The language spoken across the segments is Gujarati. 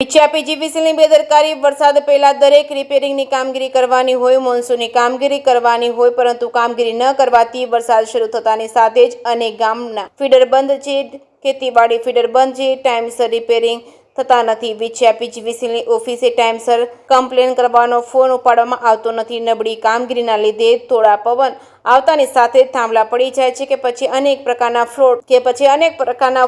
વિછ્યા પીજીવીસીએલની બેદરકારી। વરસાદ પહેલા દરેક રિપેરિંગની કામગીરી કરવાની હોય, મોન્સૂનની કામગીરી કરવાની હોય, પરંતુ કામગીરી ન કરવાથી વરસાદ શરૂ થતાની સાથે જ અનેક ગામના ફીડર બંધ છે, ખેતીવાડી ફીડર બંધ છે, ટાઈમસર રિપેરિંગ થતા નથી। વિછ્યા પીજીવીસીએલની ઓફિસે ટાઈમસર કમ્પ્લેન કરવાનો ફોન ઉપાડવામાં આવતો નથી। નબળી કામગીરીના લીધે થોડા પવન આવતાની સાથે થાંભલા પડી જાય છે કે પછી અનેક પ્રકારના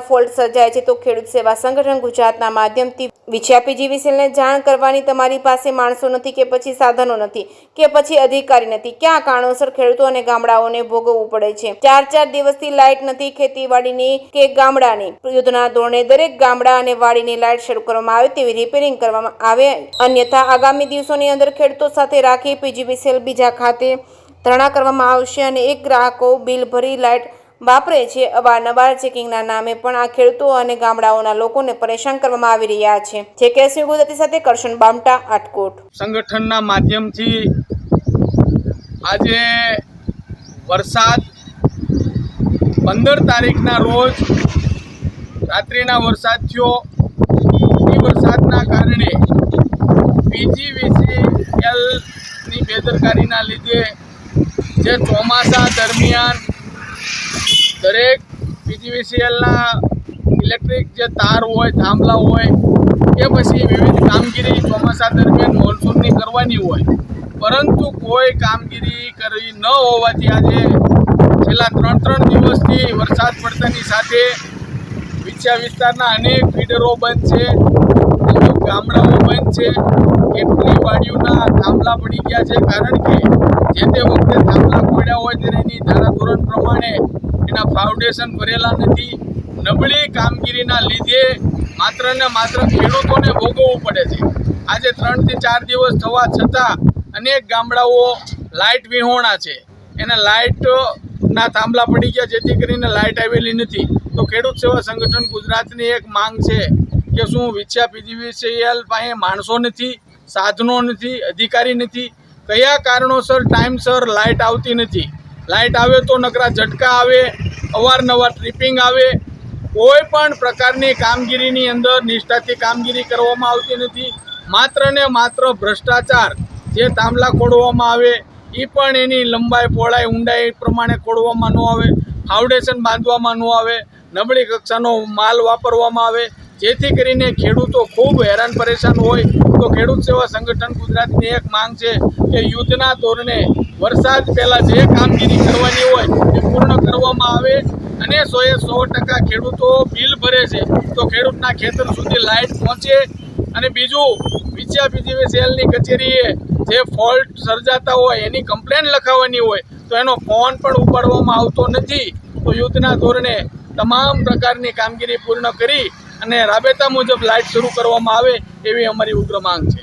ફોલ્ટ સર્જાય છે, તો ખેડૂત સેવા સંગઠન ગુજરાતના માધ્યમથી વિછ્યા પીજીવીસીએલને જાણ કરવાની તમારી પાસે માણસો નથી કે પછી સાધનો નથી કે પછી અધિકારી નથી। ક્યાં કારણોસર ખેડૂતો અને ગામડાઓને ભોગવવું પડે છે। 4 દિવસથી લાઇટ નથી, ખેતીવાડીની કે ગામડાની। યુદ્ધના ધોરણે દરેક ગામડા અને વાડીની લાઇટ શરૂ કરવામાં આવે તેવી રિપેરિંગ કરવામાં આવે, અન્યથા આગામી દિવસોની અંદર ખેડૂતો સાથે રાખી પીજીવીસીએલ બીજા ખાતે ધરણા કરવામાં આવશે અને એક ગ્રાહકો બિલ ભરી લાઇટ વાપરે છે। અવારનવાર ચેકિંગના નામે પણ આ ખેડૂતો અને ગામડાઓના લોકોને પરેશાન કરવામાં આવી રહ્યા છે। જે કેસવી ગુજરાતી સાથે કરશન બામટા, આટકોટ। સંગઠનના માધ્યમથી આજે વરસાદ 15 તારીખના રોજ રાત્રિના વરસાદ થયો। એ વરસાદના કારણે પીજીવીસીએલની બેદરકારીના લીધે જે ચોમાસા દરમિયાન દરેક પીજીવીસીએલના ઇલેક્ટ્રિક જે તાર હોય, થાંભલા હોય કે પછી વિવિધ કામગીરી ચોમાસા દરમિયાન મોન્સૂનની કરવાની હોય, પરંતુ કોઈ કામગીરી કરવી ન હોવાથી આજે છેલ્લા 3 દિવસથી વરસાદ પડતાની સાથે વિછ્યા વિસ્તારના અનેક ફીડરો બંધ છે, અમુક ગામડાઓ બંધ છે, કેટલી વાડીઓના થાંભલા પડી ગયા છે। કારણ કે જે તે વખતે થાંભલા પડ્યા હોય ત્યારે એની ધારાધોરણ પ્રમાણે એના ફાઉન્ડેશન ભરેલા નથી। નબળી કામગીરીના લીધે માત્ર ને માત્ર ખેડૂતોને ભોગવવું પડે છે। આજે 3 થી 4 દિવસ થવા છતાં અનેક ગામડાઓ લાઇટ વિહોણા છે, એને લાઇટના થાંભલા પડી ગયા, જેથી કરીને લાઇટ આવેલી નથી। તો ખેડૂત સેવા સંગઠન ગુજરાતની એક માંગ છે કે શું વિછ્યા પીજીવીસીએલ પાસે માણસો નથી, સાધનો નથી, અધિકારી નથી? કયા કારણોસર ટાઈમસર લાઇટ આવતી નથી? લાઇટ આવે તો નકરા ઝટકા આવે, અવારનવાર ટ્રિપિંગ આવે, કોઈ પણ પ્રકારની કામગીરીની અંદર નિષ્ઠાથી કામગીરી કરવામાં આવતી નથી। માત્ર ને માત્ર ભ્રષ્ટાચાર। જે થાંભલા ખોડવામાં આવે એ પણ એની લંબાઈ, પહોળાઈ, ઊંડાઈ પ્રમાણે ખોડવામાં ન આવે, ફાઉન્ડેશન બાંધવામાં ન આવે, નબળી કક્ષાનો માલ વાપરવામાં આવે, જેથી કરીને ખેડૂતો ખૂબ હેરાન પરેશાન હોય। તો ખેડૂત સેવા સંગઠન ગુજરાતની એક માંગ છે કે યુદ્ધના ધોરણે વરસાદ પહેલાં જે કામગીરી કરવાની હોય એ પૂર્ણ કરવામાં આવે અને 100% ખેડૂતો બિલ ભરે છે તો ખેડૂતના ખેતર સુધી લાઇટ પહોંચે। અને બીજું, વિછ્યા પીજીવીસીએલની કચેરીએ જે ફોલ્ટ સર્જાતા હોય એની કમ્પ્લેન લખાવવાની હોય તો એનો ફોન પણ ઉપાડવામાં આવતો નથી। તો યુદ્ધના ધોરણે તમામ પ્રકારની કામગીરી પૂર્ણ કરી અને રાબેતા મુજબ લાઇટ શરૂ કરવામાં આવે એવી અમારી ઉગ્ર માંગ છે।